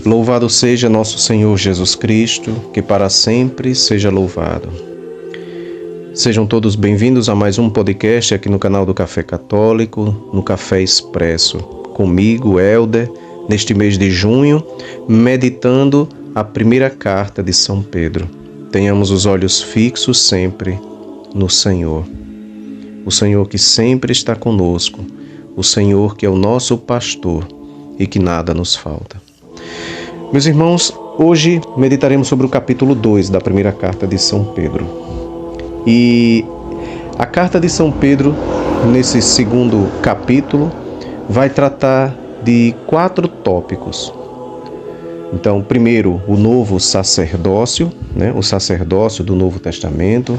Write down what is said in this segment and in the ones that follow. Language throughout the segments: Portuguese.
Louvado seja nosso Senhor Jesus Cristo, que para sempre seja louvado. Sejam todos bem-vindos a mais um podcast aqui no canal do Café Católico, no Café Expresso. Comigo, Helder, neste mês de junho, meditando a primeira carta de São Pedro. Tenhamos os olhos fixos sempre no Senhor. O Senhor que sempre está conosco, o Senhor que é o nosso pastor e que nada nos falta. Meus irmãos, hoje meditaremos sobre o capítulo 2 da primeira carta de São Pedro. E a carta de São Pedro, nesse segundo capítulo, vai tratar de 4 tópicos. Então, primeiro, o novo sacerdócio, o sacerdócio do Novo Testamento.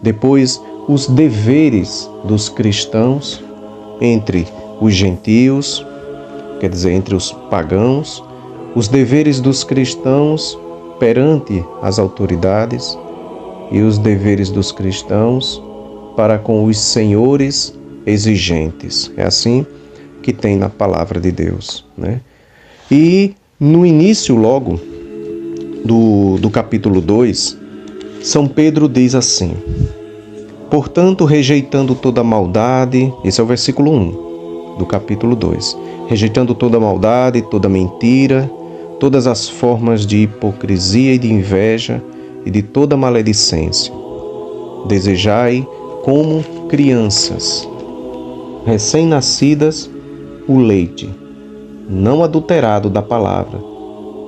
Depois, os deveres dos cristãos entre os gentios, quer dizer, entre os pagãos, os deveres dos cristãos perante as autoridades e os deveres dos cristãos para com os senhores exigentes. É assim que tem na palavra de Deus, E no início logo do capítulo 2, São Pedro diz assim: portanto, rejeitando toda maldade, esse é o versículo 1 do capítulo 2, rejeitando toda maldade, toda mentira, todas as formas de hipocrisia e de inveja e de toda maledicência. Desejai, como crianças recém-nascidas, o leite, não adulterado da palavra,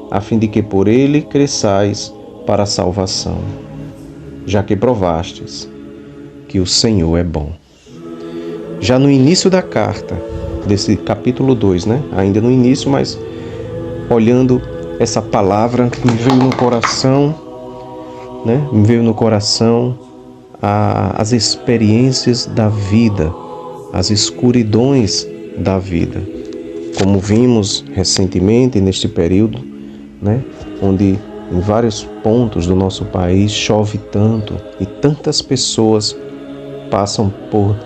a fim de que por ele cresçais para a salvação, já que provastes que o Senhor é bom. Já no início da carta, desse capítulo 2, ainda no início, mas olhando essa palavra, me veio no coração, as experiências da vida, as escuridões da vida. Como vimos recentemente neste período, onde em vários pontos do nosso país chove tanto e tantas pessoas passam por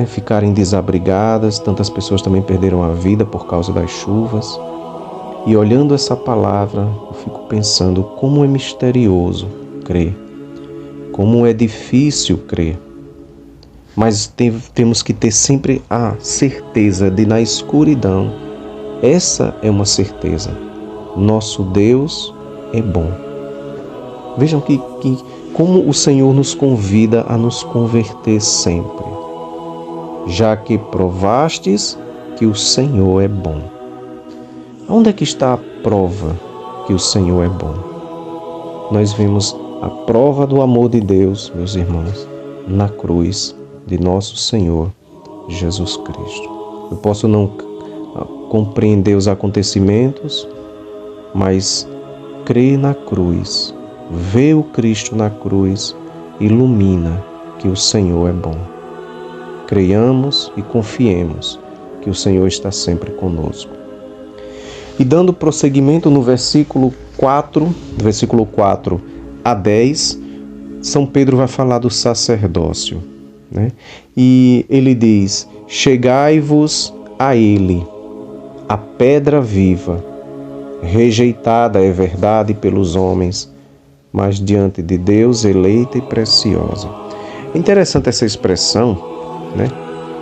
ficarem desabrigadas, tantas pessoas também perderam a vida por causa das chuvas. E olhando essa palavra, eu fico pensando como é misterioso crer, como é difícil crer. Mas temos que ter sempre a certeza de, na escuridão, essa é uma certeza: nosso Deus é bom. Vejam como o Senhor nos convida a nos converter sempre. Já que provastes que o Senhor é bom. Onde é que está a prova que o Senhor é bom? Nós vimos a prova do amor de Deus, meus irmãos, na cruz de nosso Senhor Jesus Cristo. Eu posso não compreender os acontecimentos, mas crer na cruz, ver o Cristo na cruz, ilumina que o Senhor é bom. Creiamos e confiemos que o Senhor está sempre conosco. E dando prosseguimento no versículo 4 a 10, São Pedro vai falar do sacerdócio. E ele diz: chegai-vos a ele, a pedra viva, rejeitada é verdade pelos homens, mas diante de Deus eleita e preciosa. É interessante essa expressão,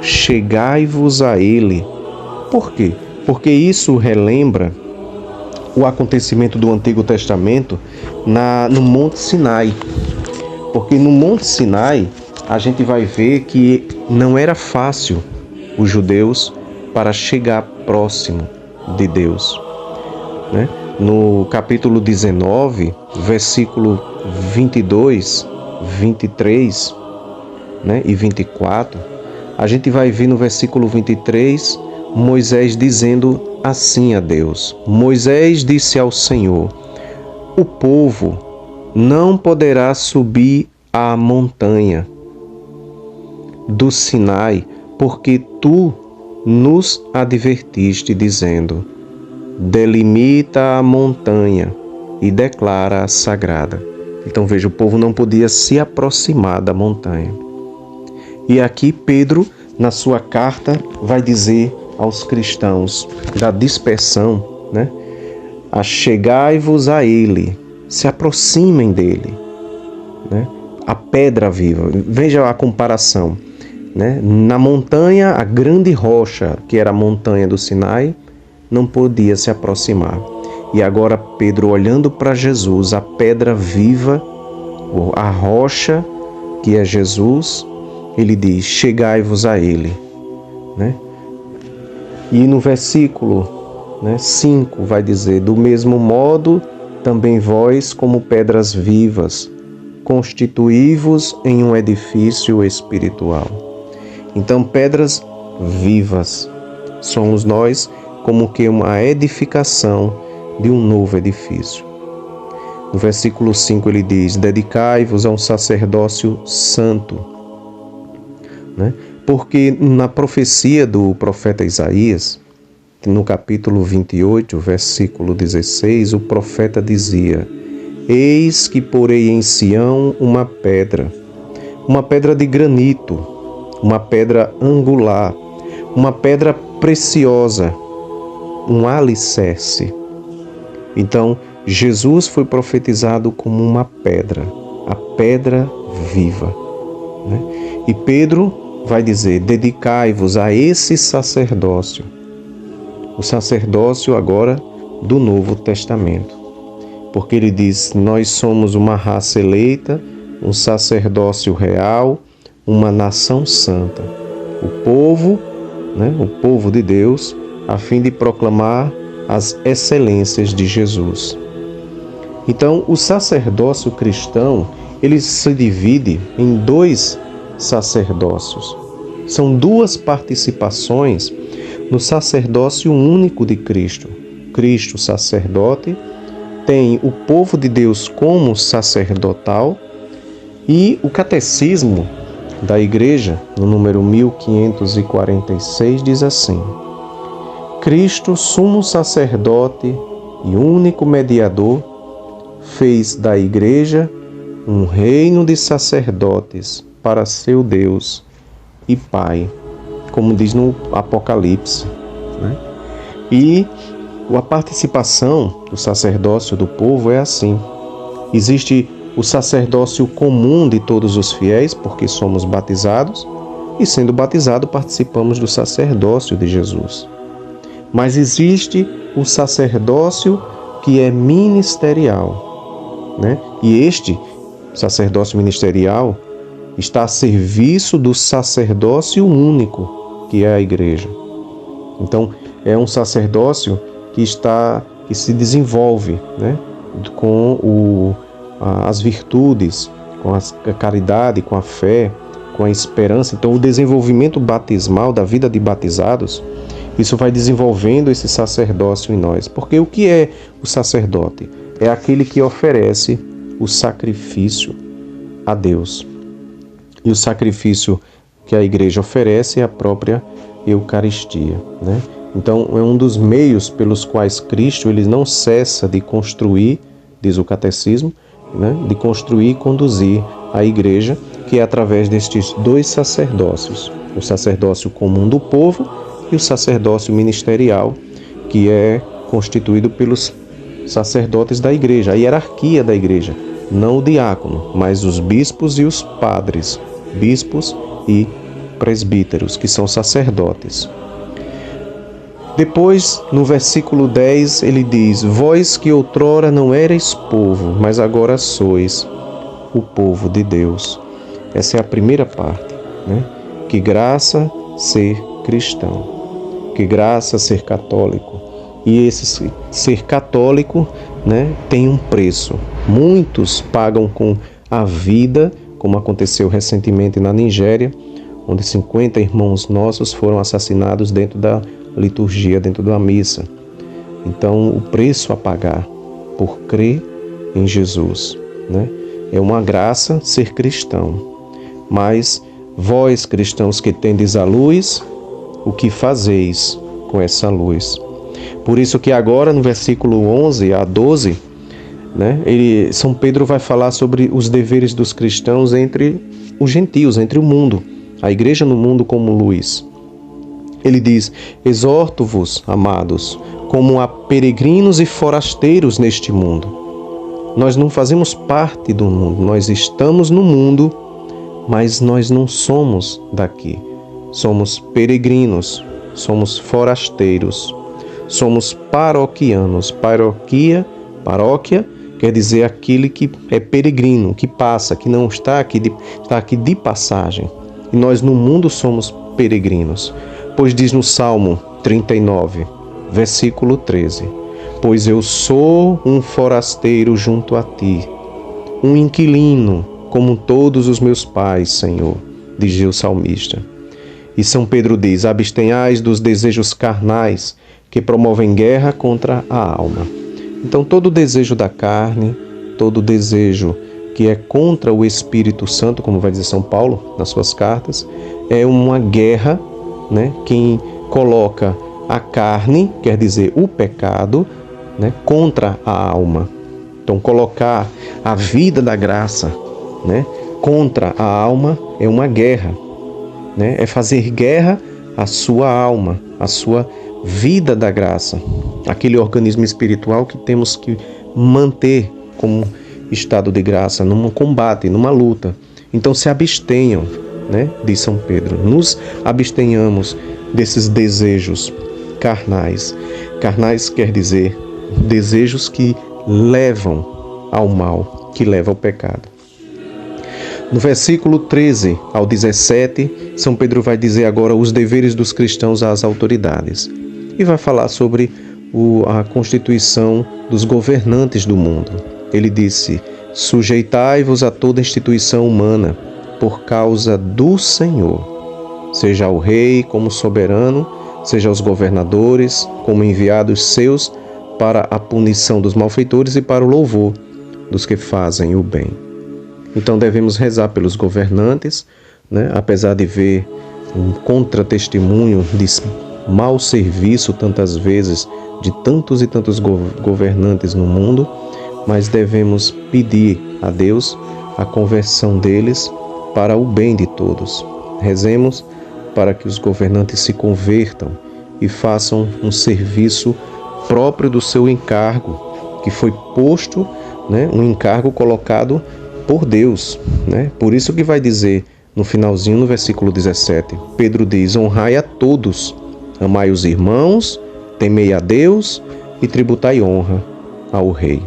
chegai-vos a ele. Por quê? Porque isso relembra o acontecimento do Antigo Testamento no Monte Sinai. Porque no Monte Sinai a gente vai ver que não era fácil os judeus para chegar próximo de Deus. No capítulo 19, versículo 22, 23 e 24, a gente vai ver no versículo 23, Moisés dizendo assim a Deus: Moisés disse ao Senhor: o povo não poderá subir à montanha do Sinai, porque tu nos advertiste, dizendo: delimita a montanha e declara-a sagrada. Então veja, o povo não podia se aproximar da montanha. E aqui Pedro, na sua carta, vai dizer aos cristãos da dispersão, Achegai-vos a ele, se aproximem dele, né? A pedra viva. Veja a comparação, né? Na montanha, a grande rocha, que era a montanha do Sinai, não podia se aproximar. E agora Pedro, olhando para Jesus, a pedra viva, a rocha que é Jesus, ele diz: chegai-vos a ele, né? E no versículo 5 vai dizer: do mesmo modo, também vós, como pedras vivas, constituí-vos em um edifício espiritual. Então, pedras vivas somos nós, como que uma edificação de um novo edifício. No versículo 5 ele diz: dedicai-vos a um sacerdócio santo, né? Porque na profecia do profeta Isaías, no capítulo 28, versículo 16, o profeta dizia: eis que porei em Sião uma pedra de granito, uma pedra angular, uma pedra preciosa, um alicerce. Então, Jesus foi profetizado como uma pedra, a pedra viva, né? E Pedro vai dizer: dedicai-vos a esse sacerdócio, o sacerdócio agora do Novo Testamento. Porque ele diz: nós somos uma raça eleita, um sacerdócio real, uma nação santa, o povo, né, o povo de Deus, a fim de proclamar as excelências de Jesus. Então, o sacerdócio cristão, ele se divide em dois sacerdócios. São duas participações no sacerdócio único de Cristo. Cristo, sacerdote, tem o povo de Deus como sacerdotal, e o catecismo da Igreja, no número 1546, diz assim: Cristo, sumo sacerdote e único mediador, fez da Igreja um reino de sacerdotes para seu Deus e Pai, como diz no Apocalipse, né? E a participação do sacerdócio do povo é assim. Existe o sacerdócio comum de todos os fiéis, porque somos batizados, e sendo batizado participamos do sacerdócio de Jesus. Mas existe o sacerdócio que é ministerial, né? E este sacerdócio ministerial está a serviço do sacerdócio único, que é a Igreja. Então, é um sacerdócio que se desenvolve, né, com as virtudes, com a caridade, com a fé, com a esperança. Então, o desenvolvimento batismal da vida de batizados, isso vai desenvolvendo esse sacerdócio em nós. Porque o que é o sacerdote? É aquele que oferece o sacrifício a Deus. E o sacrifício que a Igreja oferece é a própria Eucaristia, né? Então, é um dos meios pelos quais Cristo ele não cessa de construir, diz o Catecismo, né? De construir e conduzir a Igreja, que é através destes dois sacerdócios, o sacerdócio comum do povo e o sacerdócio ministerial, que é constituído pelos sacerdotes da Igreja, a hierarquia da Igreja, não o diácono, mas os bispos e os padres, bispos e presbíteros, que são sacerdotes. Depois, no versículo 10, ele diz: vós que outrora não erais povo, mas agora sois o povo de Deus. Essa é a primeira parte, né? Que graça ser cristão, que graça ser católico. E esse ser católico, né, tem um preço. Muitos pagam com a vida, como aconteceu recentemente na Nigéria, onde 50 irmãos nossos foram assassinados dentro da liturgia, dentro da missa. Então, o preço a pagar por crer em Jesus, né? É uma graça ser cristão. Mas vós, cristãos que tendes a luz, o que fazeis com essa luz? Por isso que agora, no versículo 11 a 12, né, São Pedro vai falar sobre os deveres dos cristãos entre os gentios, entre o mundo, a Igreja no mundo como luz. Ele diz: exorto-vos, amados, como a peregrinos e forasteiros neste mundo. Nós não fazemos parte do mundo, nós estamos no mundo, mas nós não somos daqui. Somos peregrinos, somos forasteiros, somos paroquianos. Paróquia quer dizer aquele que é peregrino, que passa, que não está aqui de passagem. E nós no mundo somos peregrinos. Pois diz no Salmo 39, versículo 13: pois eu sou um forasteiro junto a ti, um inquilino como todos os meus pais, Senhor, diz o salmista. E São Pedro diz: abstenhais dos desejos carnais que promovem guerra contra a alma. Então todo desejo da carne, todo desejo que é contra o Espírito Santo, como vai dizer São Paulo nas suas cartas, é uma guerra, né? Quem coloca a carne, quer dizer o pecado, né? Contra a alma. Então colocar a vida da graça, né? Contra a alma é uma guerra, né? É fazer guerra à sua alma, à sua vida da graça, aquele organismo espiritual que temos que manter como estado de graça, num combate, numa luta. Então se abstenham, né? Diz São Pedro, nos abstenhamos desses desejos carnais. Carnais quer dizer desejos que levam ao mal, que levam ao pecado. No versículo 13 ao 17, São Pedro vai dizer agora os deveres dos cristãos às autoridades. E vai falar sobre a constituição dos governantes do mundo. Ele disse: sujeitai-vos a toda instituição humana por causa do Senhor, seja o rei como soberano, seja os governadores como enviados seus para a punição dos malfeitores e para o louvor dos que fazem o bem. Então devemos rezar pelos governantes, né? Apesar de ver um contratestemunho de mau serviço tantas vezes de tantos e tantos governantes no mundo, mas devemos pedir a Deus a conversão deles para o bem de todos. Rezemos para que os governantes se convertam e façam um serviço próprio do seu encargo, que foi posto, né, um encargo colocado por Deus, né? Por isso que vai dizer no finalzinho, no versículo 17, Pedro diz: honrai a todos, amai os irmãos, temei a Deus e tributai honra ao rei.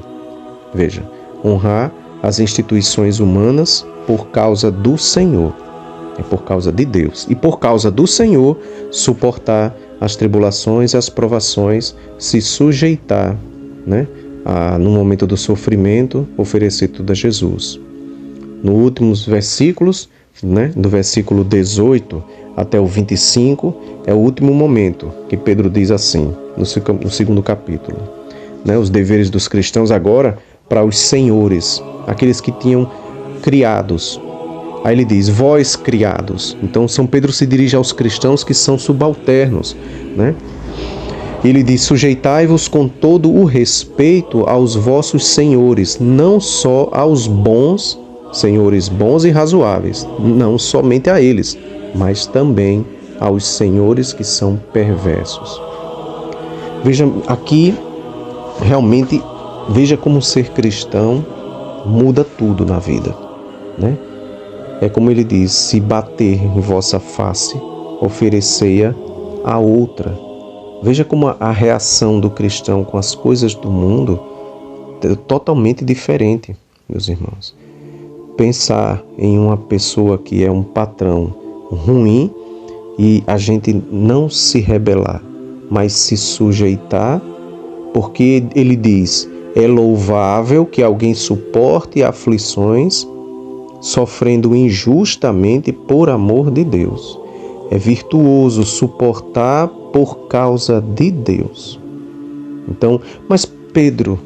Veja, honrar as instituições humanas por causa do Senhor, é por causa de Deus. E por causa do Senhor, suportar as tribulações e as provações, se sujeitar, né, no momento do sofrimento, oferecer tudo a Jesus. Nos últimos versículos, né, do versículo 18 até o 25, é o último momento que Pedro diz assim, no segundo capítulo, né, os deveres dos cristãos agora para os senhores, aqueles que tinham criados. Aí ele diz: vós criados. Então São Pedro se dirige aos cristãos que são subalternos, né? Ele diz: sujeitai-vos com todo o respeito aos vossos senhores, não só aos bons, senhores bons e razoáveis, não somente a eles, mas também aos senhores que são perversos. Veja aqui, realmente, veja como ser cristão muda tudo na vida, né? É como ele diz: se bater em vossa face, oferecei-a a outra. Veja como a reação do cristão com as coisas do mundo é totalmente diferente, meus irmãos. Pensar em uma pessoa que é um patrão ruim e a gente não se rebelar, mas se sujeitar, porque ele diz: é louvável que alguém suporte aflições, sofrendo injustamente por amor de Deus. É virtuoso suportar por causa de Deus. Então, mas Pedro,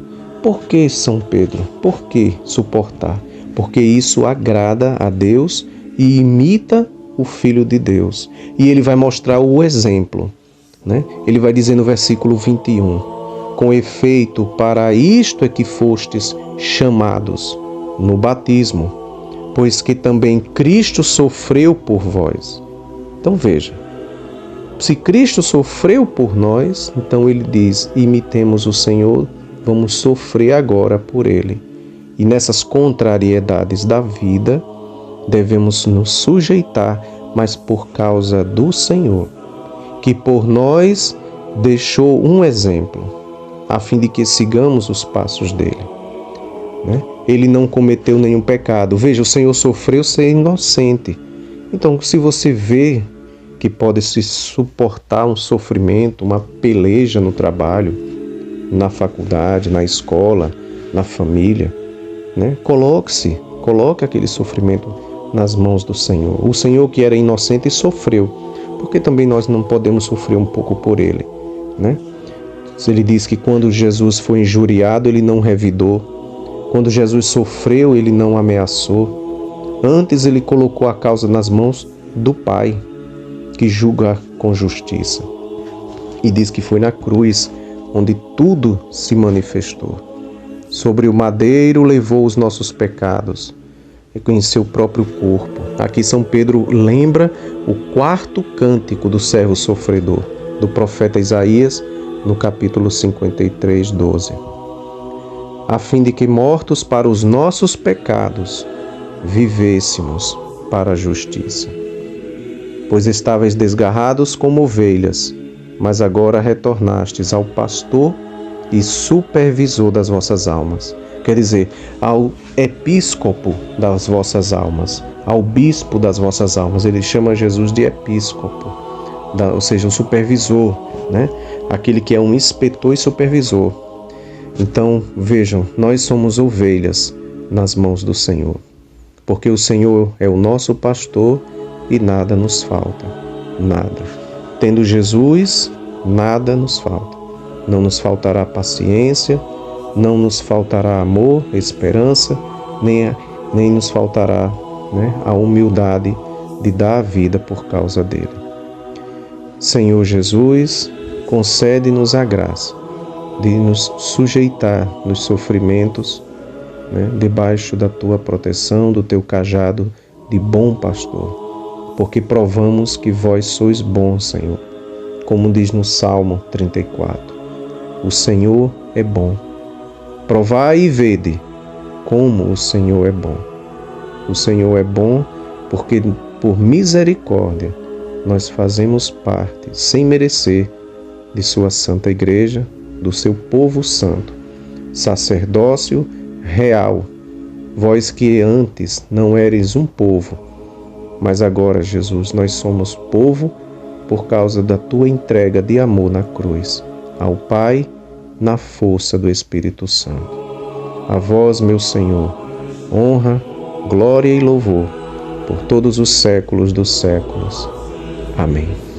por que São Pedro? Por que suportar? Porque isso agrada a Deus e imita o Filho de Deus. E ele vai mostrar o exemplo, né? Ele vai dizer no versículo 21, com efeito, para isto é que fostes chamados no batismo, pois que também Cristo sofreu por vós. Então veja, Se Cristo sofreu por nós, então ele diz: imitemos o Senhor, vamos sofrer agora por ele. E nessas contrariedades da vida, devemos nos sujeitar, mas por causa do Senhor, que por nós deixou um exemplo, a fim de que sigamos os passos dele. Ele não cometeu nenhum pecado. Veja, o Senhor sofreu ser inocente. Então, se você vê que pode se suportar um sofrimento, uma peleja no trabalho, na faculdade, na escola, na família, coloque aquele sofrimento nas mãos do Senhor. O Senhor que era inocente sofreu, porque também nós não podemos sofrer um pouco por ele, Ele diz que quando Jesus foi injuriado, ele não revidou. Quando Jesus sofreu, ele não ameaçou. Antes, ele colocou a causa nas mãos do Pai, que julga com justiça. E diz que foi na cruz onde tudo se manifestou. Sobre o madeiro levou os nossos pecados, reconheceu o próprio corpo. Aqui São Pedro lembra o 4º cântico do servo sofredor, do profeta Isaías, no capítulo 53, 12. A fim de que, mortos para os nossos pecados, vivêssemos para a justiça. Pois estáveis desgarrados como ovelhas, mas agora retornastes ao pastor e supervisor das vossas almas. Quer dizer, ao episcopo das vossas almas, ao bispo das vossas almas. Ele chama Jesus de episcopo, ou seja, um supervisor, Aquele que é um inspetor e supervisor. Então, vejam, nós somos ovelhas nas mãos do Senhor, porque o Senhor é o nosso pastor e nada nos falta, nada. Tendo Jesus, nada nos falta. Não nos faltará paciência, não nos faltará amor, esperança, nem nos faltará a humildade de dar a vida por causa dele. Senhor Jesus, concede-nos a graça de nos sujeitar nos sofrimentos, debaixo da tua proteção, do teu cajado de bom pastor, porque provamos que vós sois bons, Senhor, como diz no Salmo 34. O Senhor é bom. Provai e vede como o Senhor é bom. O Senhor é bom porque, por misericórdia, nós fazemos parte, sem merecer, de sua santa igreja, do seu povo santo, sacerdócio real, vós que antes não eres um povo, mas agora, Jesus, nós somos povo por causa da tua entrega de amor na cruz, ao Pai, na força do Espírito Santo. A vós, meu Senhor, honra, glória e louvor, por todos os séculos dos séculos. Amém.